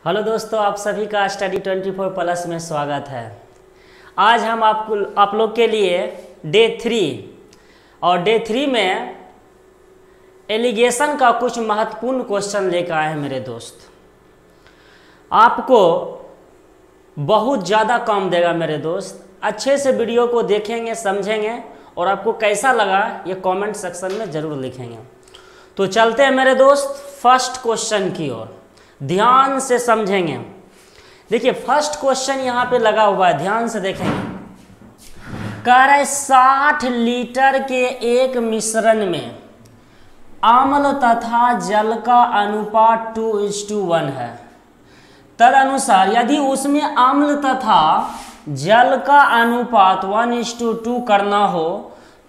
Hello दोस्तों, आप सभी का स्टडी 24 प्लस में स्वागत है। आज हम आप लोग के लिए डे 3 और डे 3 में एलिगेशन का कुछ महत्वपूर्ण क्वेश्चन लेकर आए हैं मेरे दोस्त। आपको बहुत ज़्यादा काम देगा मेरे दोस्त। अच्छे से वीडियो को देखेंगे, समझेंगे और आपको कैसा लगा ये कमेंट सेक्शन में ज़रूर लिखेंगे। तो चलते हैं मेरे दोस्त फर्स्ट क्वेश्चन की ओर, ध्यान से समझेंगे। देखिए फर्स्ट क्वेश्चन यहाँ पे लगा हुआ है, ध्यान से देखेंगे। कह रहा है 60 लीटर के एक मिश्रण में अम्ल तथा जल का अनुपात 2:1 है। तदनुसार यदि उसमें अम्ल तथा जल का अनुपात 1:2 करना हो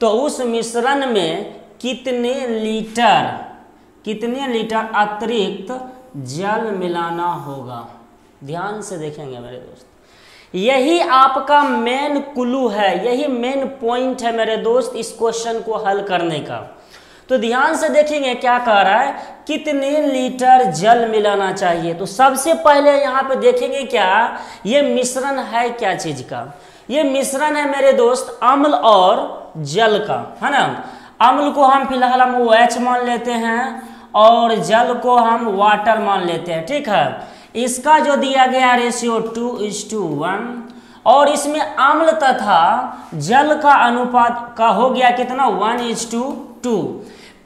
तो उस मिश्रण में कितने लीटर अतिरिक्त जल मिलाना होगा। ध्यान से देखेंगे मेरे दोस्त, यही आपका मेन क्लू है, यही मेन पॉइंट है मेरे दोस्त इस क्वेश्चन को हल करने का। तो ध्यान से देखेंगे क्या कह रहा है, कितने लीटर जल मिलाना चाहिए। तो सबसे पहले यहाँ पे देखेंगे क्या ये मिश्रण है, क्या चीज का ये मिश्रण है मेरे दोस्त, अम्ल और जल का, है ना। अम्ल को हम फिलहाल OH मान लेते हैं और जल को हम वाटर मान लेते हैं, ठीक है। इसका जो दिया गया रेशियो 2:1 और इसमें अम्ल तथा जल का अनुपात का हो गया कितना 1:2।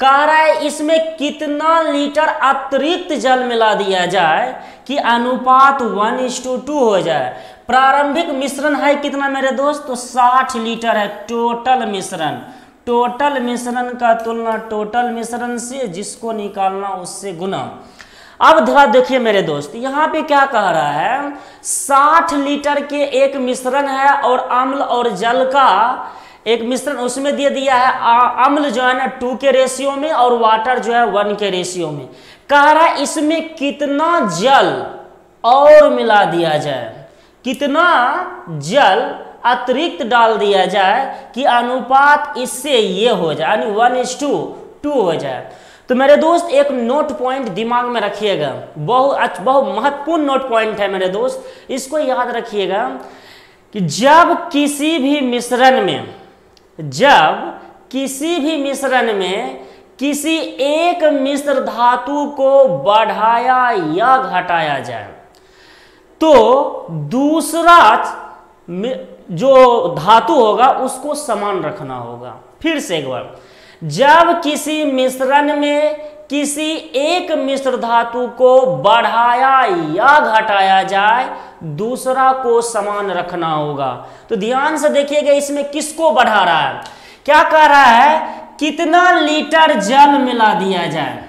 कह रहा है इसमें कितना लीटर अतिरिक्त जल मिला दिया जाए कि अनुपात 1:2 हो जाए। प्रारंभिक मिश्रण है कितना मेरे दोस्त, तो 60 लीटर है टोटल मिश्रण। टोटल मिश्रण का तुलना टोटल मिश्रण से, जिसको निकालना उससे गुना। अब थोड़ा देखिए मेरे दोस्त, यहाँ पे क्या कह रहा है 60 लीटर के एक मिश्रण है और अम्ल और जल का एक मिश्रण, उसमें दे दिया है अम्ल जो है ना 2 के रेशियो में और वाटर जो है 1 के रेशियो में। कह रहा है इसमें कितना जल और मिला दिया जाए, कितना जल अतिरिक्त डाल दिया जाए कि अनुपात इससे ये हो जाए, यानी 1:2 हो जाए। तो मेरे दोस्त एक नोट पॉइंट दिमाग में रखिएगा, बहुत महत्वपूर्ण नोट पॉइंट है मेरे दोस्त, इसको याद रखिएगा कि जब किसी भी मिश्रण में किसी एक मिश्र धातु को बढ़ाया या घटाया जाए तो दूसरा जो धातु होगा उसको समान रखना होगा। फिर से एक बार, जब किसी मिश्रण में किसी एक मिश्र धातु को बढ़ाया या घटाया जाए दूसरा को समान रखना होगा। तो ध्यान से देखिएगा इसमें किसको बढ़ा रहा है, क्या कह रहा है कितना लीटर जल मिला दिया जाए।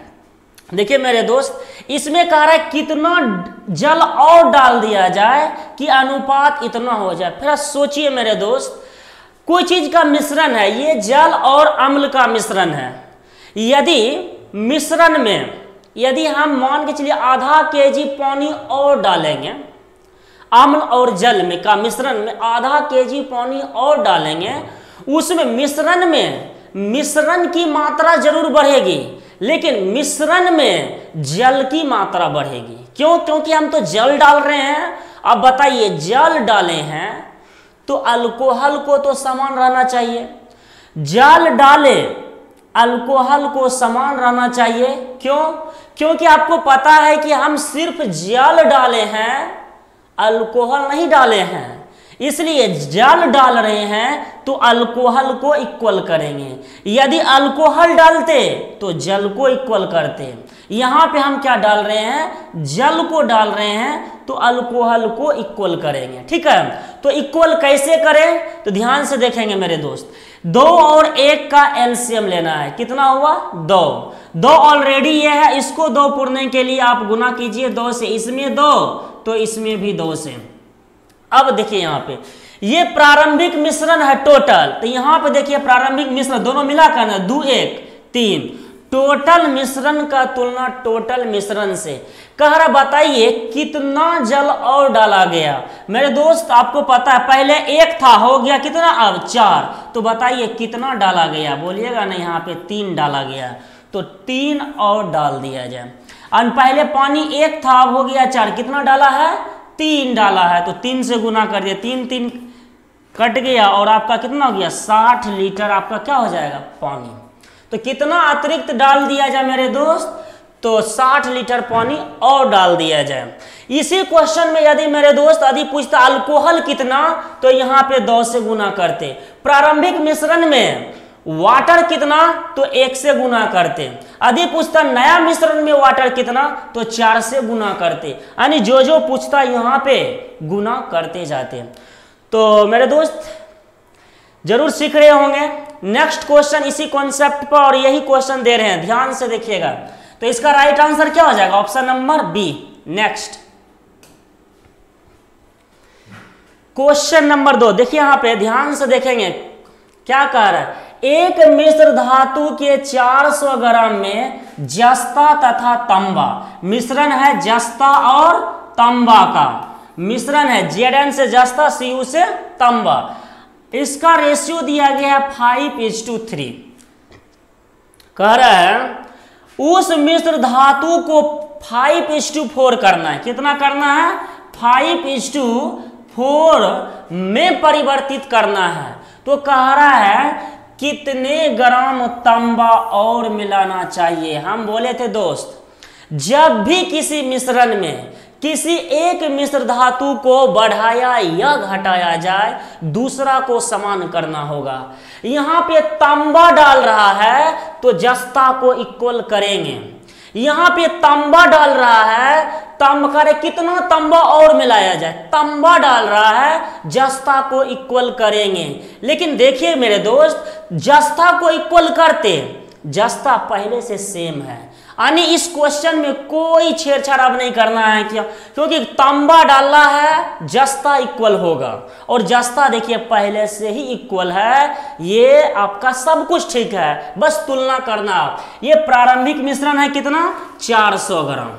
देखिए मेरे दोस्त इसमें कह रहा है कितना जल और डाल दिया जाए कि अनुपात इतना हो जाए। फिर सोचिए मेरे दोस्त, कोई चीज का मिश्रण है, ये जल और अम्ल का मिश्रण है। यदि मिश्रण में यदि हम मान के चलिए आधा kg पानी और डालेंगे, अम्ल और जल में का मिश्रण में आधा kg पानी और डालेंगे, उसमें मिश्रण की मात्रा जरूर बढ़ेगी लेकिन मिश्रण में जल की मात्रा बढ़ेगी। क्यों? क्योंकि हम तो जल डाल रहे हैं। अब बताइए जल डाले हैं तो अल्कोहल को तो समान रहना चाहिए, जल डाले अल्कोहल को समान रहना चाहिए। क्यों? क्योंकि आपको पता है कि हम सिर्फ जल डाले हैं, अल्कोहल नहीं डाले हैं, इसलिए जल डाल रहे हैं तो अल्कोहल को इक्वल करेंगे। यदि अल्कोहल डालते तो जल को इक्वल करते। यहाँ पे हम क्या डाल रहे हैं, जल को डाल रहे हैं तो अल्कोहल को इक्वल करेंगे, ठीक है। तो इक्वल कैसे करें, तो ध्यान से देखेंगे मेरे दोस्त, 2 और 1 का एलसीएम लेना है। कितना हुआ 2 ऑलरेडी ये है, इसको 2 पूरने के लिए आप गुना कीजिए 2 से, इसमें 2 तो इसमें भी 2 से। अब देखिए यहाँ पे ये प्रारंभिक मिश्रण है टोटल, तो यहाँ पे देखिए प्रारंभिक मिश्रण दोनों मिलाकर ना 2 1 3 टोटल मिश्रण का तुलना टोटल मिश्रण से। कह रहा बताइए कितना जल और डाला गया। मेरे दोस्त आपको पता है पहले 1 था, हो गया कितना अब 4, तो बताइए कितना डाला गया, बोलिएगा ना। यहाँ पे 3 डाला गया तो 3 और डाल दिया जाए। और पहले पानी 1 था, अब हो गया 4, कितना डाला है? 3 डाला है, तो 3 से गुना कर दिया, 3 3 कट गया और आपका कितना हो गया? 60 लीटर आपका क्या हो जाएगा? पानी। तो कितना अतिरिक्त डाल दिया जाए मेरे दोस्त? तो 60 लीटर पानी और डाल दिया जाए। इसी क्वेश्चन में यदि मेरे दोस्त यदि पूछता अल्कोहल कितना, तो यहाँ पे 2 से गुना करते। प्रारंभिक मिश्रण में वाटर कितना, तो 1 से गुना करते। यदि पूछता नया मिश्रण में वाटर कितना, तो 4 से गुना करते। यानी जो जो पूछता यहाँ पे गुना करते जाते। तो मेरे दोस्त जरूर सीख रहे होंगे। नेक्स्ट क्वेश्चन इसी कॉन्सेप्ट पर और यही क्वेश्चन दे रहे हैं, ध्यान से देखिएगा। तो इसका राइट आंसर क्या हो जाएगा? Option number B. Next question number 2, देखिए यहां पे ध्यान से देखेंगे क्या कह रहा है। एक मिश्र धातु के 400 ग्राम में जस्ता तथा तांबा, मिश्रण है जस्ता और तांबा का मिश्रण है, Zn से जस्ता, Cu से तांबा। इसका रेशियो दिया गया है 5:3। कह रहा है उस मिश्र धातु को 5:4 करना है। कितना करना है? 5:4 में परिवर्तित करना है। तो कह रहा है कितने ग्राम तांबा और मिलाना चाहिए। हम बोले थे दोस्त, जब भी किसी मिश्रण में किसी एक मिश्र धातु को बढ़ाया या घटाया जाए, दूसरा को समान करना होगा। यहां पे तांबा डाल रहा है तो जस्ता को इक्वल करेंगे। यहां पे तांबा डाल रहा है, तांबा करे कितना तांबा और मिलाया जाए, तांबा डाल रहा है, जस्ता को इक्वल करेंगे। लेकिन देखिए मेरे दोस्त, जस्ता को इक्वल करते, जस्ता पहले से सेम है, यानी इस क्वेश्चन में कोई छेड़छाड़ अब नहीं करना है। क्या? क्योंकि तांबा डालना है, जस्ता इक्वल होगा, और जस्ता देखिए पहले से ही इक्वल है। ये आपका सब कुछ ठीक है, बस तुलना करना। ये प्रारंभिक मिश्रण है कितना? 400 ग्राम।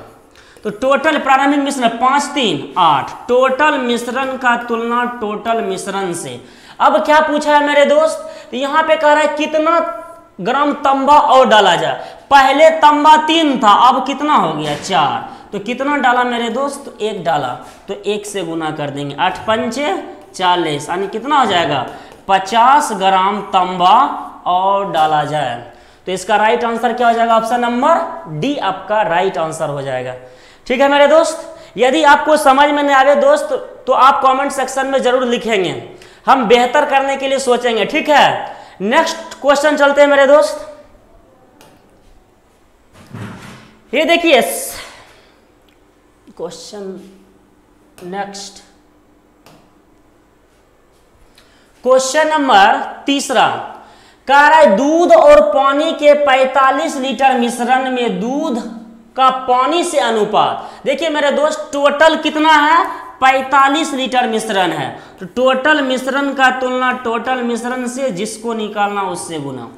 तो टोटल प्रारंभिक मिश्रण 5 3 8, टोटल मिश्रण का तुलना टोटल मिश्रण से। अब क्या पूछा है मेरे दोस्त? तो यहाँ पे कह रहा है कितना ग्राम तांबा और डाला जाए। पहले तांबा 3 था, अब कितना हो गया? 4। तो कितना डाला मेरे दोस्त? तो 1 डाला, तो 1 से गुना कर देंगे। 8 पंचे 40, यानी कितना हो जाएगा? 50 ग्राम तांबा और डाला जाए। तो इसका राइट आंसर क्या हो जाएगा? ऑप्शन नंबर डी आपका राइट आंसर हो जाएगा। ठीक है मेरे दोस्त, यदि आपको समझ में नहीं आवे दोस्त, तो आप कमेंट सेक्शन में जरूर लिखेंगे, हम बेहतर करने के लिए सोचेंगे। ठीक है, नेक्स्ट क्वेश्चन चलते हैं मेरे दोस्त। ये देखिए क्वेश्चन नेक्स्ट, क्वेश्चन नंबर 3 कह रहा है दूध और पानी के 45 लीटर मिश्रण में दूध का पानी से अनुपात। देखिए मेरे दोस्त, टोटल कितना है? 45 लीटर मिश्रण है। तो टोटल मिश्रण का तुलना टोटल मिश्रण से, जिसको निकालना उससे गुना।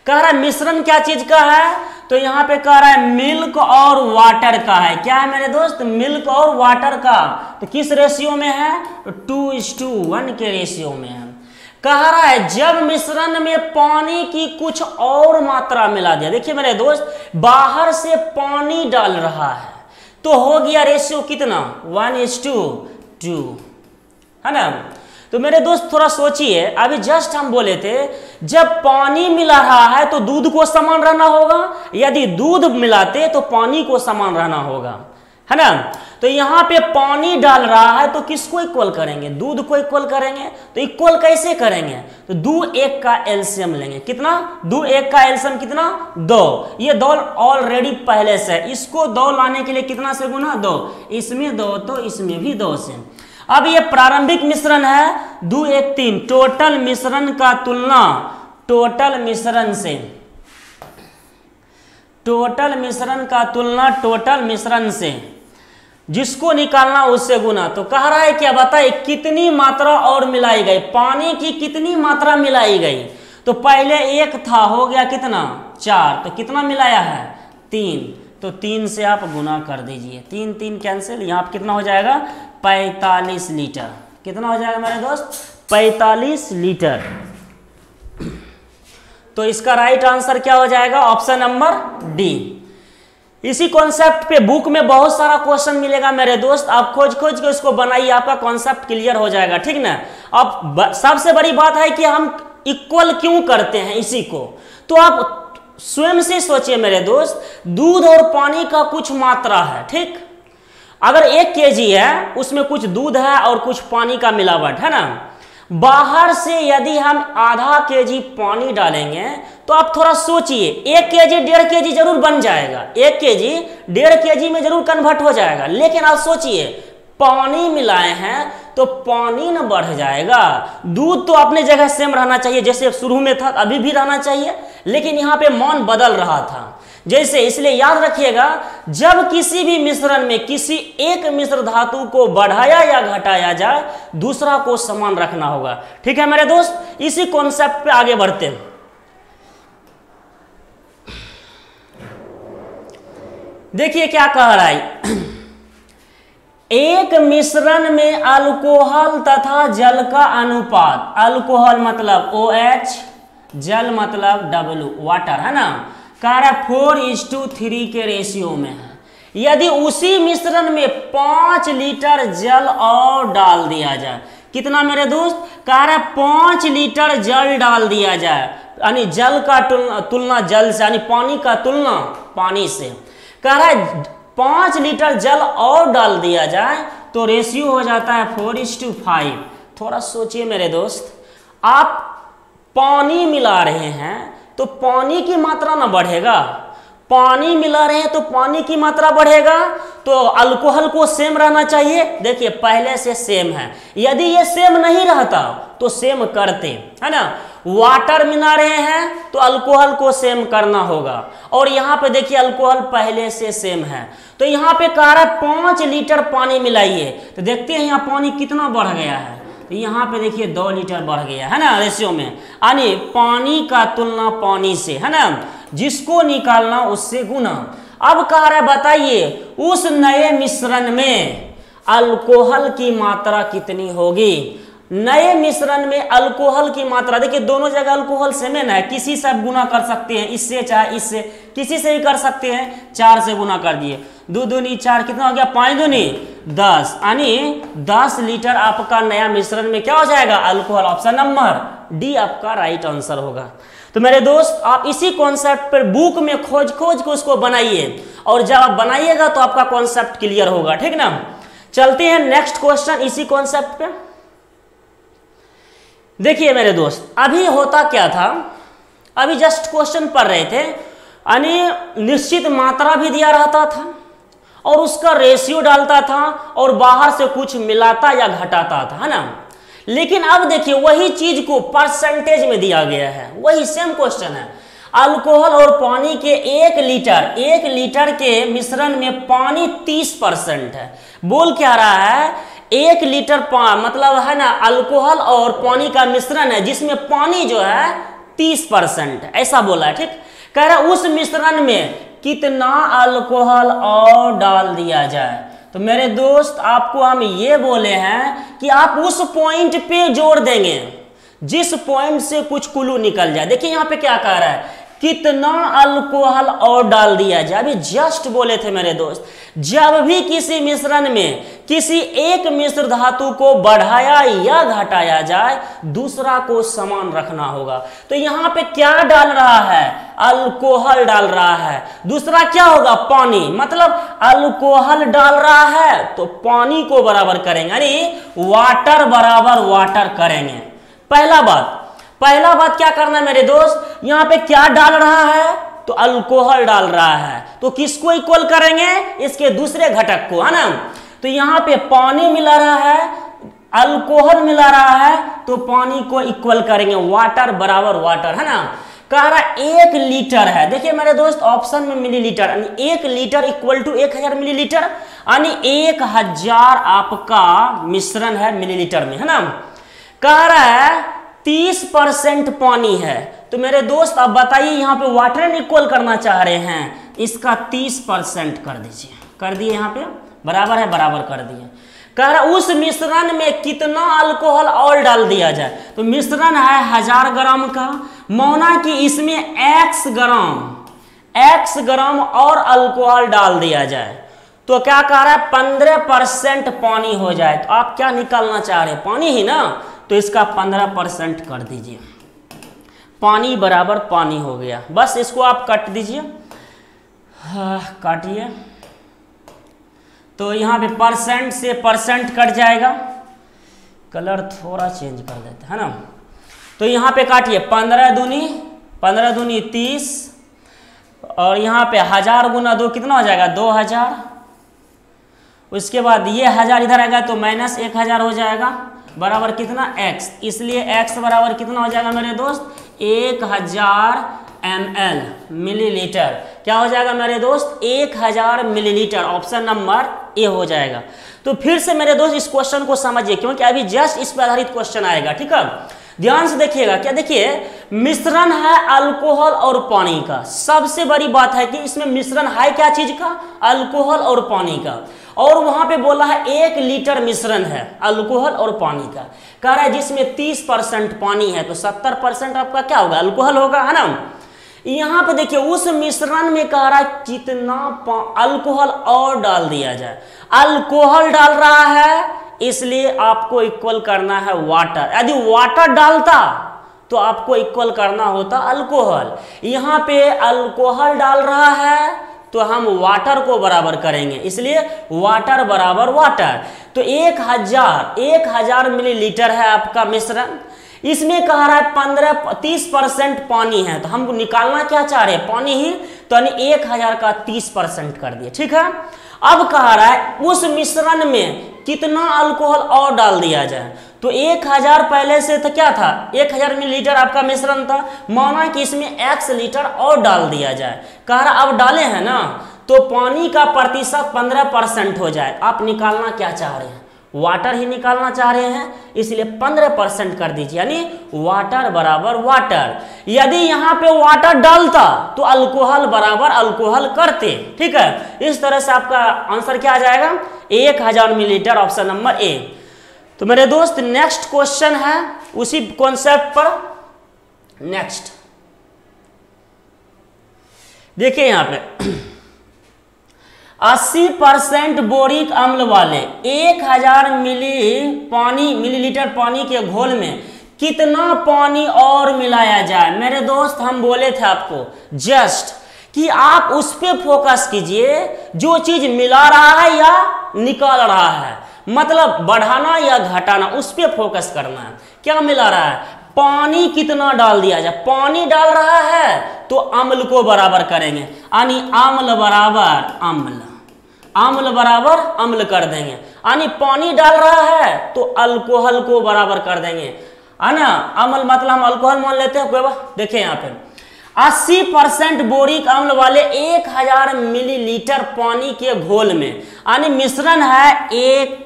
कह रहा है मिश्रण क्या चीज का है? तो यहाँ पे कह रहा है मिल्क और वाटर का है। क्या है मेरे दोस्त? मिल्क और वाटर का। तो किस रेशियो में है? तो 2:1 के रेशियो में है। कह रहा है जब मिश्रण में पानी की कुछ और मात्रा मिला दिया। देखिए मेरे दोस्त, बाहर से पानी डाल रहा है, तो हो गया रेशियो कितना? 1:2, है ना। तो मेरे दोस्त थोड़ा सोचिए, अभी जस्ट हम बोले थे जब पानी मिला रहा है तो दूध को समान रहना होगा, यदि दूध मिलाते तो पानी को समान रहना होगा, है ना। तो यहाँ पे पानी डाल रहा है तो किसको इक्वल करेंगे? दूध को इक्वल करेंगे। तो इक्वल कैसे करेंगे? तो 2 1 का एलसीएम लेंगे। कितना? 2 1 का एलसीएम कितना? 2। ये 2 ऑलरेडी पहले से, इसको 2 लाने के लिए कितना से गुना? 2। इसमें 2 तो इसमें भी 2 से। अब ये प्रारंभिक मिश्रण है 2 1 3, टोटल मिश्रण का तुलना टोटल मिश्रण से, टोटल मिश्रण का तुलना टोटल मिश्रण से, जिसको निकालना उससे गुना। तो कह रहा है क्या? बताइए कितनी मात्रा और मिलाई गई, पानी की कितनी मात्रा मिलाई गई। तो पहले 1 था, हो गया कितना? 4। तो कितना मिलाया है? 3। तो 3 से आप गुना कर दीजिए, 3 3 कैंसिल, यहाँ पे कितना हो जाएगा? 45 लीटर। कितना हो जाएगा मेरे दोस्त? 45 लीटर। तो इसका राइट आंसर क्या हो जाएगा? Option number D. इसी कॉन्सेप्ट पे बुक में बहुत सारा क्वेश्चन मिलेगा मेरे दोस्त, आप खोज खोज के उसको बनाइए, आपका कॉन्सेप्ट क्लियर हो जाएगा, ठीक ना। अब सबसे बड़ी बात है कि हम इक्वल क्यों करते हैं इसी को, तो आप स्वयं से सोचिए मेरे दोस्त, दूध और पानी का कुछ मात्रा है, ठीक। अगर 1 kg है, उसमें कुछ दूध है और कुछ पानी का मिलावट है ना, बाहर से यदि हम आधा kg पानी डालेंगे तो आप थोड़ा सोचिए, 1 kg 1.5 kg जरूर बन जाएगा, 1 kg 1.5 kg में जरूर कन्वर्ट हो जाएगा, लेकिन आप सोचिए पानी मिलाए हैं तो पानी न बढ़ जाएगा। दूध तो अपने जगह सेम रहना चाहिए, जैसे शुरू में था अभी भी रहना चाहिए, लेकिन यहाँ पे मान बदल रहा था जैसे। इसलिए याद रखिएगा, जब किसी भी मिश्रण में किसी एक मिश्र धातु को बढ़ाया या घटाया जाए, दूसरा को समान रखना होगा, ठीक है मेरे दोस्त। इसी कॉन्सेप्ट पे आगे बढ़ते हैं। देखिए क्या कह रहा है, एक मिश्रण में अल्कोहल तथा जल का अनुपात, अल्कोहल मतलब OH, जल मतलब W, वाटर है ना, कह रहा 4:3 के रेशियो में है। यदि उसी मिश्रण में 5 लीटर जल और डाल दिया जाए, कितना मेरे दोस्त? कह रहा 5 लीटर जल डाल दिया जाए, यानी जल का तुलना जल से, यानी पानी का तुलना पानी से। कह रहा है 5 लीटर जल और डाल दिया जाए तो रेशियो हो जाता है 4:5। थोड़ा सोचिए मेरे दोस्त, आप पानी मिला रहे हैं तो पानी की मात्रा ना बढ़ेगा, पानी मिला रहे हैं तो पानी की मात्रा बढ़ेगा, तो अल्कोहल को सेम रहना चाहिए। देखिए पहले से सेम है, यदि ये सेम नहीं रहता तो सेम करते, है ना। वाटर मिला रहे हैं तो अल्कोहल को सेम करना होगा, और यहाँ पे देखिए अल्कोहल पहले से सेम है, तो यहाँ पे कह रहा है 5 लीटर पानी मिलाइए, तो देखते हैं यहाँ पानी कितना बढ़ गया है, तो यहाँ पे देखिए 2 लीटर बढ़ गया है ना रेशियो में, यानी पानी का तुलना पानी से, है ना, जिसको निकालना उससे गुना। अब कह रहा है बताइए उस नए मिश्रण में अल्कोहल की मात्रा कितनी होगी। नए मिश्रण में अल्कोहल की मात्रा, देखिए दोनों जगह अल्कोहल सेम है, किसी से गुना कर सकते हैं, इससे चाहे इससे, किसी से भी कर सकते हैं। 4 से गुना कर दिए, 2 दूनी 4, कितना हो गया? 5 दूनी 10, यानी 10 लीटर आपका नया मिश्रण में क्या हो जाएगा? अल्कोहल। ऑप्शन नंबर डी आपका राइट आंसर होगा। तो मेरे दोस्त आप इसी कॉन्सेप्ट पर बुक में खोज खोज के उसको बनाइए, और जब आप बनाइएगा तो आपका कॉन्सेप्ट क्लियर होगा, ठीक ना। चलते हैं नेक्स्ट क्वेश्चन इसी कॉन्सेप्ट पे। देखिए मेरे दोस्त, अभी होता क्या था, अभी जस्ट क्वेश्चन पढ़ रहे थे, यानी निश्चित मात्रा भी दिया रहता था और उसका रेशियो डालता था और बाहर से कुछ मिलाता या घटाता था, है ना। लेकिन अब देखिए वही चीज को परसेंटेज में दिया गया है, वही सेम क्वेश्चन है। अल्कोहल और पानी के 1 लीटर के मिश्रण में पानी 30% है। बोल क्या रहा है, 1 लीटर मतलब है ना अल्कोहल और पानी का मिश्रण है, जिसमें पानी जो है 30% ऐसा बोला है, ठीक। कह रहा उस मिश्रण में कितना अल्कोहल और डाल दिया जाए। तो मेरे दोस्त आपको हम ये बोले हैं कि आप उस पॉइंट पे जोर देंगे जिस पॉइंट से कुछ क्लू निकल जाए। देखिए यहाँ पे क्या कह रहा है, कितना अल्कोहल और डाल दिया जाए। अभी जस्ट बोले थे मेरे दोस्त, जब भी किसी मिश्रण में किसी एक मिश्र धातु को बढ़ाया या घटाया जाए, दूसरा को समान रखना होगा। तो यहाँ पे क्या डाल रहा है? अल्कोहल डाल रहा है, दूसरा क्या होगा? पानी। मतलब अल्कोहल डाल रहा है तो पानी को बराबर करेंगे, यानी वाटर बराबर वाटर करेंगे। पहला बात क्या करना है मेरे दोस्त, यहाँ पे क्या डाल रहा है? तो अल्कोहल डाल रहा है, तो किसको इक्वल करेंगे? इसके दूसरे घटक को, है ना। तो यहाँ पे पानी मिला रहा है, अल्कोहल मिला रहा है, तो पानी को इक्वल करेंगे, वाटर बराबर वाटर, है ना। कह रहा 1 लीटर है, देखिए मेरे दोस्त ऑप्शन में मिलीलीटर, यानी 1 लीटर इक्वल टू 1000 मिलीलीटर, यानी 1000 आपका मिश्रण है मिलीलीटर में, है ना। कह रहा है 30% पानी है, तो मेरे दोस्त अब बताइए यहाँ पे वाटर इक्वल करना चाह रहे हैं, इसका 30% कर दीजिए, कर दिए, यहाँ पे बराबर है, बराबर कर दिए। कह रहा उस मिश्रण में कितना अल्कोहल और डाल दिया जाए, तो मिश्रण है 1000 ग्राम का, माना कि इसमें x ग्राम और अल्कोहल डाल दिया जाए तो क्या कह रहा है 15% पानी हो जाए। तो आप क्या निकालना चाह रहे हैं, पानी ही ना, तो इसका 15% कर दीजिए, पानी बराबर पानी हो गया। बस इसको आप काट दीजिए, काटिए, तो यहाँ पे परसेंट से परसेंट कट जाएगा, कलर थोड़ा चेंज कर देते है ना। तो यहाँ पे काटिए 15 दूनी 30 और यहाँ पे 1000 गुना 2 कितना हो जाएगा 2000। उसके बाद ये 1000 इधर आएगा तो माइनस 1000 हो जाएगा बराबर कितना x, इसलिए x बराबर कितना हो जाएगा मेरे दोस्त 1000 ml मिलीलीटर। क्या हो जाएगा मेरे दोस्त 1000 मिलीलीटर, ऑप्शन नंबर ए हो जाएगा। तो फिर से मेरे दोस्त इस क्वेश्चन को समझिए क्योंकि अभी जस्ट इस पर आधारित क्वेश्चन आएगा, ठीक है, ध्यान से देखिएगा। क्या देखिए मिश्रण है अल्कोहल और पानी का, सबसे बड़ी बात है कि इसमें मिश्रण है क्या चीज का, अल्कोहल और पानी का, और वहां पे बोला है 1 लीटर मिश्रण है अल्कोहल और पानी का। कह रहा है जिसमें 30% पानी है तो 70% आपका क्या होगा अल्कोहल होगा, है ना। यहाँ पे देखिए उस मिश्रण में कह रहा है कितना अल्कोहल और डाल दिया जाए, अल्कोहल डाल रहा है इसलिए आपको इक्वल करना है वाटर। यदि वाटर डालता तो आपको इक्वल करना होता अल्कोहल। यहाँ पे अल्कोहल डाल रहा है तो हम वाटर को बराबर करेंगे, इसलिए वाटर बराबर वाटर। तो 1000 मिलीलीटर है आपका मिश्रण, इसमें कह रहा है 30% पानी है, तो हमको निकालना क्या चाह रहे हैं पानी ही, तो 1000 का 30% कर दिए, ठीक है। अब कह रहा है उस मिश्रण में कितना अल्कोहल और डाल दिया जाए, तो 1000 पहले से था क्या था 1000 मिलीलीटर आपका मिश्रण था, माना कि इसमें x लीटर और डाल दिया जाए। कह रहा अब डाले हैं ना तो पानी का प्रतिशत 15% हो जाए। आप निकालना क्या चाह रहे हैं, वाटर ही निकालना चाह रहे हैं, इसलिए 15% कर दीजिए, यानी वाटर बराबर वाटर। यदि यहाँ पे वाटर डालता तो अल्कोहल बराबर अल्कोहल करते, ठीक है। इस तरह से आपका आंसर क्या आ जाएगा 1000 मिलीलीटर, ऑप्शन नंबर ए। तो मेरे दोस्त नेक्स्ट क्वेश्चन है उसी कॉन्सेप्ट पर। नेक्स्ट देखिए यहाँ पे 80% बोरिक अम्ल वाले 1000 मिलीलीटर पानी के घोल में कितना पानी और मिलाया जाए। मेरे दोस्त हम बोले थे आपको जस्ट कि आप उस पे फोकस कीजिए जो चीज मिला रहा है या निकाल रहा है, मतलब बढ़ाना या घटाना, उस पे फोकस करना है। क्या मिला रहा है, पानी कितना डाल दिया जाए, पानी डाल रहा है तो अम्ल को बराबर करेंगे, यानी अम्ल बराबर अम्ल, अम्ल बराबर अम्ल कर देंगे, यानी पानी डाल रहा है तो अल्कोहल को बराबर कर देंगे, है ना। अम्ल मतलब हम अल्कोहल मान लेते हैं, कोई देखिए यहाँ पे 80% बोरिक अम्ल वाले 1000 मिलीलीटर पानी के घोल में, यानी मिश्रण है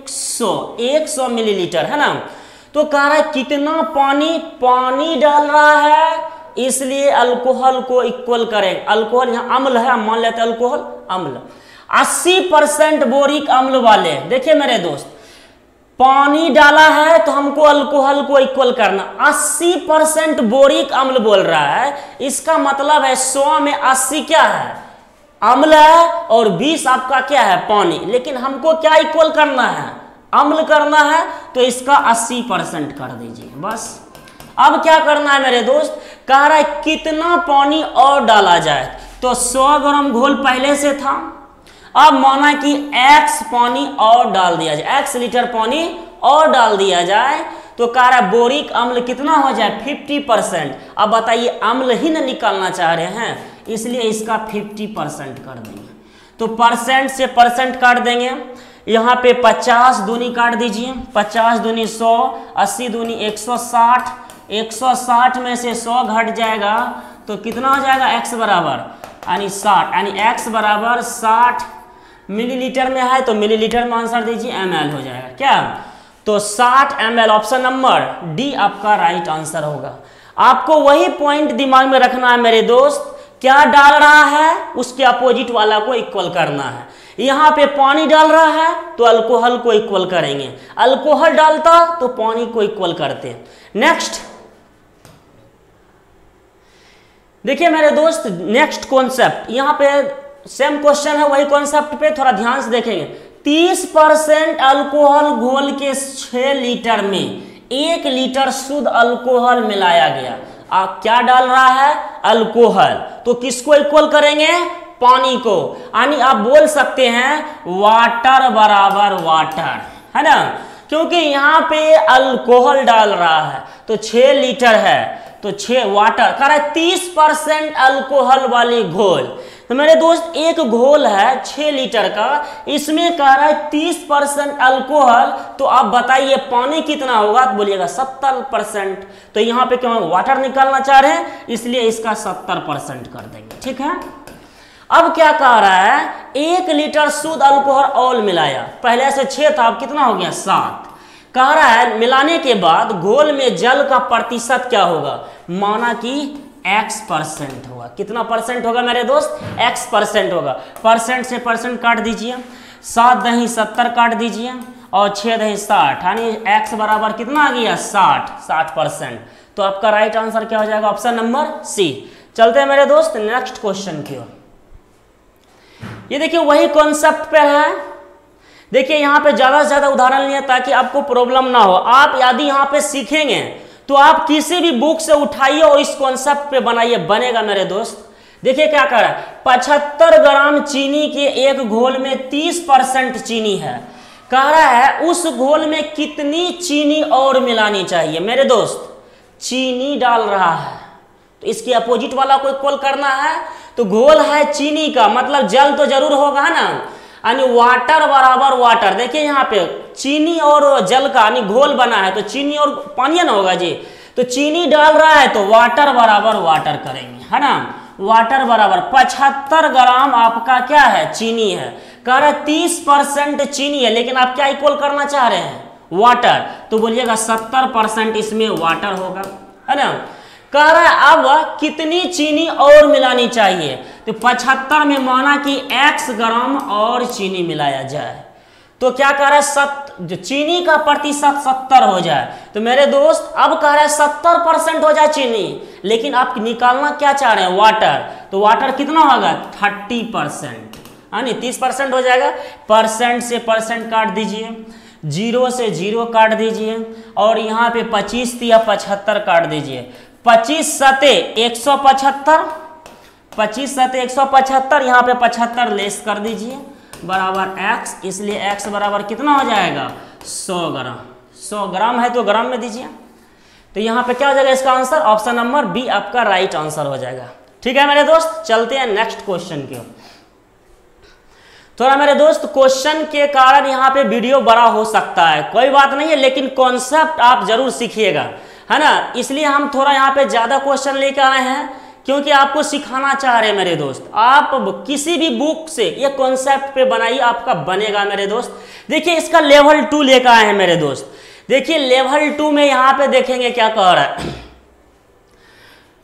100 मिलीलीटर, है ना। तो कह रहा है कितना पानी डाल रहा है, इसलिए अल्कोहल को इक्वल करें। अल्कोहल यहाँ अम्ल है, मान लेते हैं अल्कोहल अम्ल। 80% बोरिक अम्ल वाले, देखिए मेरे दोस्त पानी डाला है तो हमको अल्कोहल को इक्वल करना। 80% बोरिक अम्ल बोल रहा है, इसका मतलब है 100 में 80 क्या है अम्ल है और 20 आपका क्या है पानी, लेकिन हमको क्या इक्वल करना है अम्ल करना है, तो इसका 80% कर दीजिए बस। अब क्या करना है मेरे दोस्त, कह रहा है कितना पानी और डाला जाए, तो 100 ग्राम घोल पहले से था, अब माना कि x पानी और डाल दिया जाए, x लीटर पानी और डाल दिया जाए, तो कह रहा है बोरिक अम्ल कितना हो जाए 50%। अब बताइए अम्ल ही ना निकालना चाह रहे हैं, इसलिए इसका 50% कर देंगे। तो परसेंट से परसेंट काट देंगे, यहाँ पे 50 दूनी काट दीजिए, 50 दूनी 100, 80 दूनी 160, 160 में से 100 घट जाएगा तो कितना हो जाएगा x बराबर यानी 60, यानी x बराबर 60 मिलीलीटर में है तो मिलीलीटर में आंसर दीजिए, ml हो जाएगा क्या, तो 60 ml, ऑप्शन नंबर डी आपका राइट आंसर होगा। आपको वही पॉइंट दिमाग में रखना है मेरे दोस्त, क्या डाल रहा है उसके अपोजिट वाला को इक्वल करना है। यहाँ पे पानी डाल रहा है तो अल्कोहल को इक्वल करेंगे, अल्कोहल डालता तो पानी को इक्वल करते। नेक्स्ट देखिए मेरे दोस्त, नेक्स्ट कॉन्सेप्ट, यहाँ पे सेम क्वेश्चन है, वही कॉन्सेप्ट पे थोड़ा ध्यान से देखेंगे। 30% अल्कोहल घोल के 6 लीटर में 1 लीटर शुद्ध अल्कोहल मिलाया गया। आप क्या डाल रहा है? अल्कोहल। तो किसको इक्वल करेंगे? पानी को। यानी आप बोल सकते हैं वाटर बराबर वाटर, है ना, क्योंकि यहाँ पे अल्कोहल डाल रहा है तो 6 लीटर है तो 6 वाटर कह रहा है 30% अल्कोहल वाली घोल। तो मेरे दोस्त एक घोल है 6 लीटर का, इसमें कह रहा है 30% अल्कोहल, तो आप बताइए पानी कितना होगा? तो बोलिएगा 70%। तो यहाँ पे क्यों वाटर निकालना चाह रहे हैं, इसलिए इसका 70% कर देंगे, ठीक है। अब क्या कह रहा है? 1 लीटर शुद्ध अल्कोहल और मिलाया, पहले से 6 था, अब कितना हो गया? 7। कह रहा है मिलाने के बाद घोल में जल का प्रतिशत क्या होगा? माना कि x% होगा। कितना परसेंट होगा मेरे दोस्त? x% होगा। परसेंट से परसेंट काट दीजिए, 7 दही 70 काट दीजिए और 6 दही 60, यानी x बराबर कितना आ गया? 60%। तो आपका राइट आंसर क्या हो जाएगा? Option number C. चलते हैं मेरे दोस्त नेक्स्ट क्वेश्चन की ओर। ये देखिए वही कॉन्सेप्ट पे है। देखिए यहाँ पे ज्यादा से ज्यादा उदाहरण लिए ताकि आपको प्रॉब्लम ना हो। आप यदि यहाँ पे सीखेंगे तो आप किसी भी बुक से उठाइए और इस कॉन्सेप्ट पे बनाइए, बनेगा मेरे दोस्त। देखिए क्या कर रहा है? 75 ग्राम चीनी के एक घोल में 30% चीनी है। कह रहा है उस घोल में कितनी चीनी और मिलानी चाहिए? मेरे दोस्त चीनी डाल रहा है तो इसकी अपोजिट वाला को इक्वल करना है। तो घोल है चीनी का, मतलब जल तो जरूर होगा ना, यानी वाटर बराबर वाटर। देखिए यहाँ पे चीनी और जल का यानी घोल बना है तो चीनी और पानी ना होगा जी। तो चीनी डाल रहा है तो वाटर बराबर वाटर करेंगे, है ना। वाटर बराबर 75 ग्राम आपका क्या है? चीनी है। कह रहा है 30% चीनी है, लेकिन आप क्या इक्वल करना चाह रहे हैं? वाटर। तो बोलिएगा 70% इसमें वाटर होगा, है ना। कह रहा है अब कितनी चीनी और मिलानी चाहिए? तो 75 में माना कि x ग्राम और चीनी मिलाया जाए। तो क्या कह रहा है? जो चीनी का प्रतिशत 70 हो जाए। तो मेरे दोस्त अब कह रहा है 70% हो जाए चीनी, लेकिन आप निकालना क्या चाह रहे हैं? वाटर। तो वाटर कितना होगा? 30%, यानी 30% हो जाएगा। परसेंट से परसेंट काट दीजिए, 0 से 0 काट दीजिए और यहाँ पे 25 या 75 काट दीजिए। 25 सते 175, 25 सते 175, यहाँ पे 75 लेस कर दीजिए बराबर x, इसलिए x बराबर कितना हो जाएगा? 100 ग्राम। 100 ग्राम है तो ग्राम में दीजिए। तो यहाँ पे क्या हो जाएगा इसका आंसर? ऑप्शन नंबर बी आपका राइट आंसर हो जाएगा। ठीक है मेरे दोस्त, चलते हैं नेक्स्ट क्वेश्चन की ओर। थोड़ा मेरे दोस्त क्वेश्चन के कारण यहाँ पे वीडियो बड़ा हो सकता है, कोई बात नहीं है, लेकिन कॉन्सेप्ट आप जरूर सीखिएगा, है ना। इसलिए हम थोड़ा यहाँ पे ज्यादा क्वेश्चन लेकर आए हैं, क्योंकि आपको सिखाना चाह रहे हैं मेरे दोस्त। आप किसी भी बुक से ये कॉन्सेप्ट पे बनाइए, आपका बनेगा मेरे दोस्त। देखिए इसका लेवल 2 लेकर आए हैं मेरे दोस्त। देखिए लेवल 2 में यहाँ पे देखेंगे क्या कह रहा है।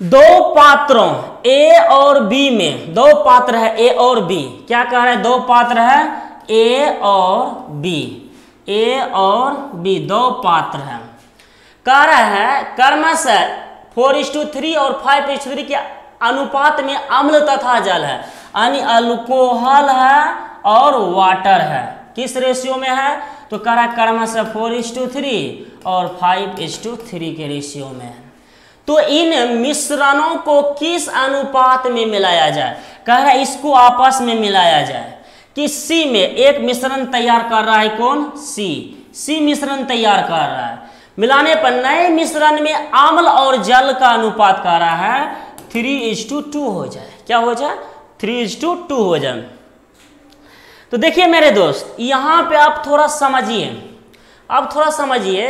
2 पात्रों ए और बी में, 2 पात्र है ए और बी। क्या कह रहा है? 2 पात्र है ए और बी, ए और बी 2 पात्र है। कह रहा है क्रमशः 4:3 और 5:3 के अनुपात में अम्ल तथा जल है, यानी अल्कोहल है और वाटर है। किस रेशियो में है? तो कह रहा है क्रमशः 4:3 और 5:3 के रेशियो में है। तो इन मिश्रणों को किस अनुपात में मिलाया जाए? कह रहा है इसको आपस में मिलाया जाए। कि सी में एक मिश्रण तैयार कर रहा है, कौन? सी मिश्रण तैयार कर रहा है। मिलाने पर नए मिश्रण में अम्ल और जल का अनुपात कह रहा है 3:2 हो जाए। क्या हो जाए? 3:2 हो जाए। तो देखिए मेरे दोस्त यहाँ पे आप थोड़ा समझिए, अब थोड़ा समझिए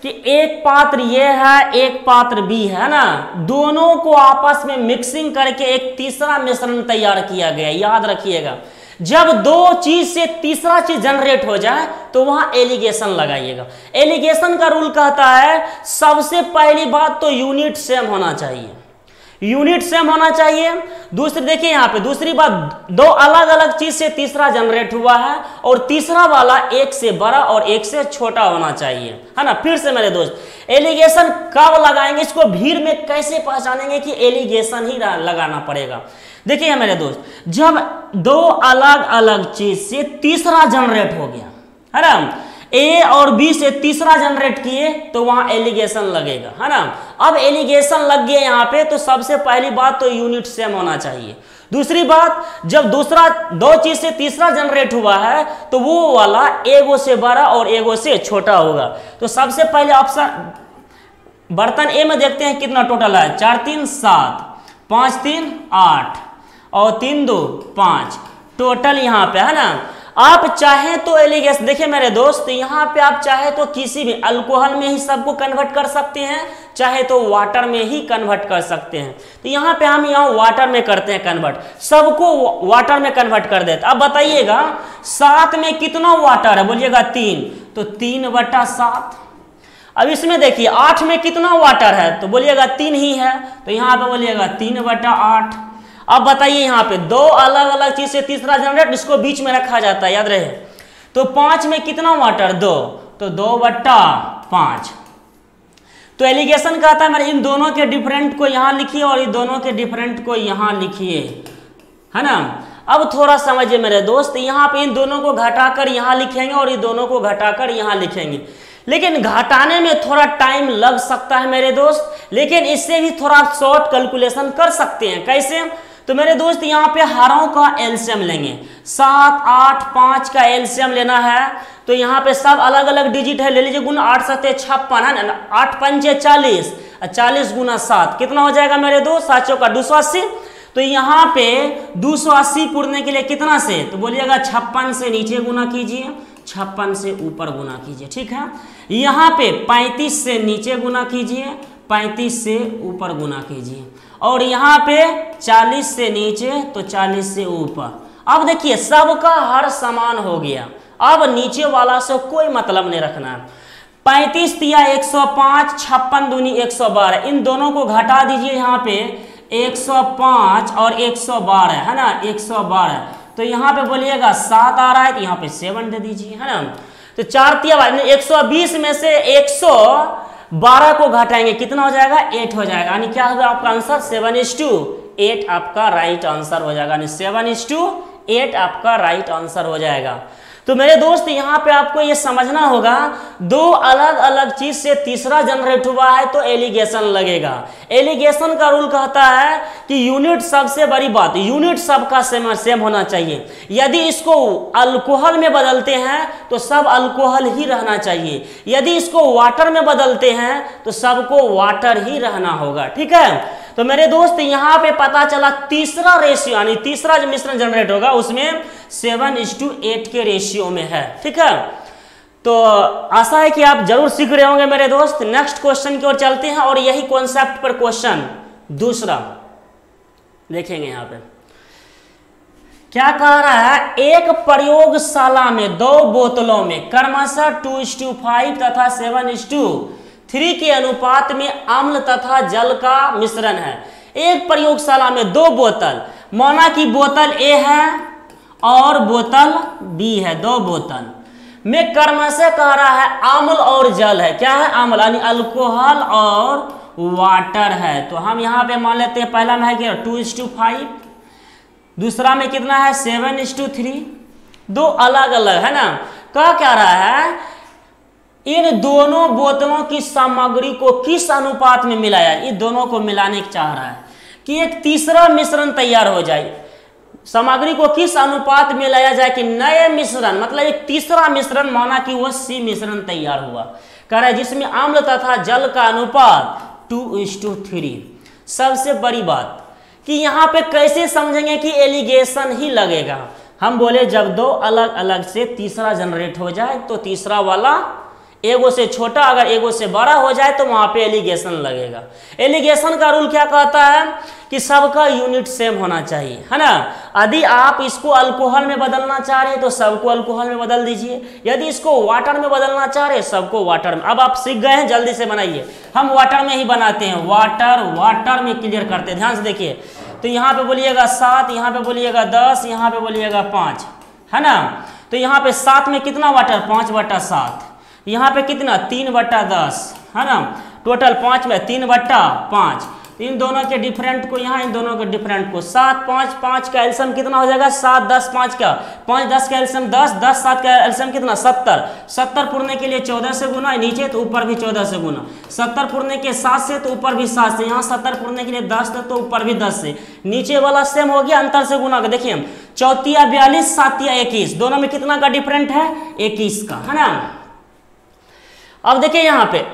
कि एक पात्र ये है, एक पात्र बी है ना, दोनों को आपस में मिक्सिंग करके एक तीसरा मिश्रण तैयार किया गया। याद रखिएगा, जब 2 चीज से तीसरा चीज जनरेट हो जाए तो वहां एलिगेशन लगाइएगा। एलिगेशन का रूल कहता है सबसे पहली बात तो यूनिट सेम होना चाहिए। यूनिट सेम होना चाहिए। दूसरी देखिए यहाँ पे दूसरी बात, दो अलग अलग चीज से तीसरा जनरेट हुआ है और तीसरा वाला एक से बड़ा और एक से छोटा होना चाहिए, है ना। फिर से मेरे दोस्त, एलिगेशन कब लगाएंगे, इसको भीड़ में कैसे पहचानेंगे कि एलिगेशन ही लगाना पड़ेगा। देखिए मेरे दोस्त, जब दो अलग अलग चीज से तीसरा जनरेट हो गया, है ना, ए और बी से तीसरा जनरेट किए तो वहां एलिगेशन लगेगा, है ना। अब एलिगेशन लग गया यहाँ पे, तो सबसे पहली बात तो यूनिट सेम होना चाहिए। दूसरी बात, जब दूसरा दो चीज से तीसरा जनरेट हुआ है तो वो वाला एगो से बड़ा और एगो से छोटा होगा। तो सबसे पहले ऑप्शन बर्तन ए में देखते हैं कितना टोटल है, 4 3 7, 5 3 8 और 3 2 5 टोटल यहाँ पे, है ना। आप चाहे तो एलिगेशन, देखिए मेरे दोस्त, यहाँ पे आप चाहे तो किसी भी अल्कोहल में ही सबको कन्वर्ट कर सकते हैं, चाहे तो वाटर में ही कन्वर्ट कर सकते हैं। तो यहाँ पे हम यहाँ वाटर में करते हैं कन्वर्ट, सबको वाटर में कन्वर्ट कर देते। अब बताइएगा 7 में कितना वाटर है, बोलिएगा 3, तो 3/7। अब इसमें देखिए 8 में कितना वाटर है, तो बोलिएगा 3 ही है, तो यहाँ पे बोलिएगा 3/8। अब बताइए यहाँ पे दो अलग अलग चीज से तीसरा जनरेट, इसको बीच में रखा जाता है, याद रहे। तो 5 में कितना वाटर, 2, तो 2/5। तो एलिगेशन कहता है मेरे इन दोनों के डिफरेंट को यहाँ लिखिए और इन दोनों के डिफरेंट को यहाँ लिखिए, है ना। अब थोड़ा समझिए मेरे दोस्त, यहाँ पे इन दोनों को घटाकर यहाँ लिखेंगे और इन दोनों को घटाकर यहाँ लिखेंगे, लेकिन घटाने में थोड़ा टाइम लग सकता है मेरे दोस्त, लेकिन इससे भी थोड़ा शॉर्ट कैलकुलेशन कर सकते हैं। कैसे, तो मेरे दोस्त यहाँ पे हरों का एलसीएम लेंगे, 7 8 5 का एलसीएम लेना है। तो यहाँ पे सब अलग अलग डिजिट है, ले लीजिए गुना 8 7 56, है ना, 8 5 40, 40 गुना 7 कितना हो जाएगा मेरे दोस्त, 7 चौका 280। तो यहाँ पे 280 पूरने के लिए कितना से, तो बोलिएगा 56 से नीचे गुना कीजिए, 56 से ऊपर गुना कीजिए, ठीक है। यहाँ पे 35 से नीचे गुना कीजिए, 35 से ऊपर गुना कीजिए, और यहाँ पे 40 से नीचे तो 40 से ऊपर। अब देखिए सबका हर समान हो गया, अब नीचे वाला से कोई मतलब नहीं रखना है। 35 तिया 105, 56 दूनी 112, इन दोनों को घटा दीजिए, यहाँ पे 105 और 112, है ना, 112। तो यहाँ पे बोलिएगा 7 आ रहा है, तो यहाँ पे 7 दे दीजिए, है ना। तो 4 तिया 120 में से 112 को घटाएंगे, कितना हो जाएगा, 8 हो जाएगा, यानी क्या होगा आपका आंसर 7:8 आपका राइट आंसर हो जाएगा, यानी 7:8 आपका राइट आंसर हो जाएगा। तो मेरे दोस्त यहाँ पे आपको ये समझना होगा, दो अलग अलग चीज से तीसरा जनरेट हुआ है तो एलिगेशन लगेगा। एलिगेशन का रूल कहता है कि यूनिट, सबसे बड़ी बात, यूनिट सबका सेम होना चाहिए। यदि इसको अल्कोहल में बदलते हैं तो सब अल्कोहल ही रहना चाहिए, यदि इसको वाटर में बदलते हैं तो सबको वाटर ही रहना होगा, ठीक है। तो मेरे दोस्त यहाँ पे पता चला तीसरा रेशियो, यानी तीसरा जो मिश्रण जनरेट होगा उसमें 7:8 के रेशियो में है, ठीक है। तो आशा है कि आप जरूर सीख रहे होंगे मेरे दोस्त। नेक्स्ट क्वेश्चन की ओर चलते हैं और यही कॉन्सेप्ट पर क्वेश्चन दूसरा देखेंगे। यहाँ पे क्या कह रहा है, एक प्रयोगशाला में 2 बोतलों में क्रमशः 2:5 तथा 7:3 के अनुपात में अम्ल तथा जल का मिश्रण है। एक प्रयोगशाला में 2 बोतल, माना कि बोतल ए है और बोतल बी है, 2 बोतल में क्रमशः कह रहा है अम्ल और जल है। क्या है, अम्ल यानी अल्कोहल और वाटर है। तो हम यहाँ पे मान लेते हैं, पहला में है क्या 2:5, दूसरा में कितना है 7:3, 2 अलग अलग है ना। क्या रहा है, इन दोनों बोतलों की सामग्री को किस अनुपात में मिलाया, इन दोनों को मिलाने की चाह रहा है कि एक तीसरा मिश्रण तैयार हो जाए। सामग्री को किस अनुपात में लाया जाए कि नए मिश्रण, मतलब एक तीसरा मिश्रण, माना कि वह सी मिश्रण तैयार हुआ, कह रहा है जिसमें अम्ल तथा जल का अनुपात 2:3। सबसे बड़ी बात कि यहाँ पे कैसे समझेंगे कि एलिगेशन ही लगेगा। हम बोले जब 2 अलग अलग से तीसरा जनरेट हो जाए तो तीसरा वाला एगो से छोटा अगर एगो से बड़ा हो जाए तो वहां पे एलिगेशन लगेगा। एलिगेशन का रूल क्या कहता है कि सबका यूनिट सेम होना चाहिए, है ना। यदि आप इसको अल्कोहल में बदलना चाह रहे हैं तो सबको अल्कोहल में बदल दीजिए, यदि इसको वाटर में बदलना चाह रहे हैं सबको वाटर में। अब आप सीख गए हैं, जल्दी से बनाइए। हम वाटर में ही बनाते हैं, वाटर में क्लियर करते हैं। ध्यान से देखिए, तो यहाँ पे बोलिएगा 7, यहाँ पे बोलिएगा 10, यहाँ पे बोलिएगा 5, है ना। तो यहाँ पे 7 में कितना वाटर, 5/7, यहाँ पे कितना 3/10, है ना। टोटल 5 में 3/5। इन दोनों के डिफरेंट को यहाँ, इन दोनों के डिफरेंट को 7, 5, 5 का एल्सियम कितना हो जाएगा 7, 10, 5 का 5, 10 का एल्सियम 10, 10, 7 का एल्सियम कितना 70, 70 पूर्णे के लिए 14 से गुना, नीचे तो ऊपर भी 14 से गुना, 70 पूर्णे के 7 से तो ऊपर भी 7 से, यहाँ 70 पूर्णे के लिए 10 से तो ऊपर भी 10 से, नीचे वाला सेम हो गया, अंतर से गुना। देखिए हम 4 42, 7 21, दोनों में कितना का डिफरेंट है 21 का, है ना। अब देखिए यहाँ पे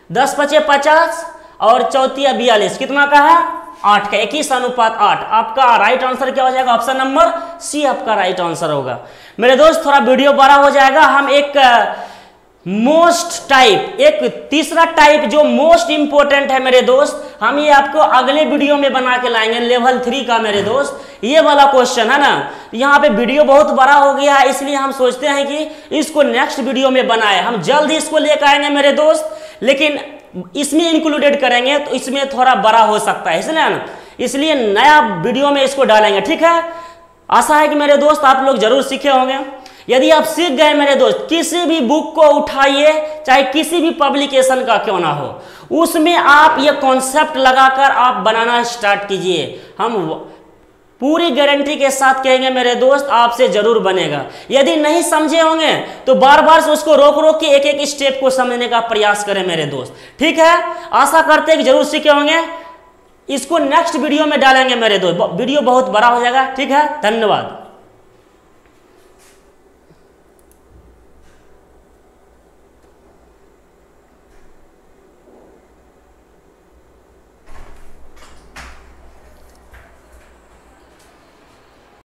10 × 5 = 50 और 4 42 कितना का है 8 का, 21:8। आपका राइट आंसर क्या हो जाएगा, ऑप्शन नंबर सी आपका राइट आंसर होगा। मेरे दोस्त थोड़ा वीडियो बड़ा हो जाएगा, हम एक मोस्ट टाइप, एक तीसरा टाइप जो मोस्ट इंपोर्टेंट है मेरे दोस्त, हम ये आपको अगले वीडियो में बना के लाएंगे, लेवल 3 का मेरे दोस्त। ये वाला क्वेश्चन है ना, यहाँ पे वीडियो बहुत बड़ा हो गया है, इसलिए हम सोचते हैं कि इसको नेक्स्ट वीडियो में बनाए। हम जल्द ही इसको लेकर आएंगे मेरे दोस्त, लेकिन इसमें इंक्लूडेड करेंगे तो इसमें थोड़ा बड़ा हो सकता है, इसलिए ना, इसलिए नया वीडियो में इसको डालेंगे, ठीक है। आशा है कि मेरे दोस्त आप लोग जरूर सीखे होंगे। यदि आप सीख गए मेरे दोस्त, किसी भी बुक को उठाइए, चाहे किसी भी पब्लिकेशन का क्यों ना हो, उसमें आप ये कॉन्सेप्ट लगाकर आप बनाना स्टार्ट कीजिए। हम पूरी गारंटी के साथ कहेंगे मेरे दोस्त, आपसे जरूर बनेगा। यदि नहीं समझे होंगे तो बार बार से उसको रोक रोक के एक एक स्टेप को समझने का प्रयास करें मेरे दोस्त, ठीक है। आशा करते हैं कि जरूर सीखे होंगे। इसको नेक्स्ट वीडियो में डालेंगे मेरे दोस्त, वीडियो बहुत बड़ा हो जाएगा, ठीक है। धन्यवाद।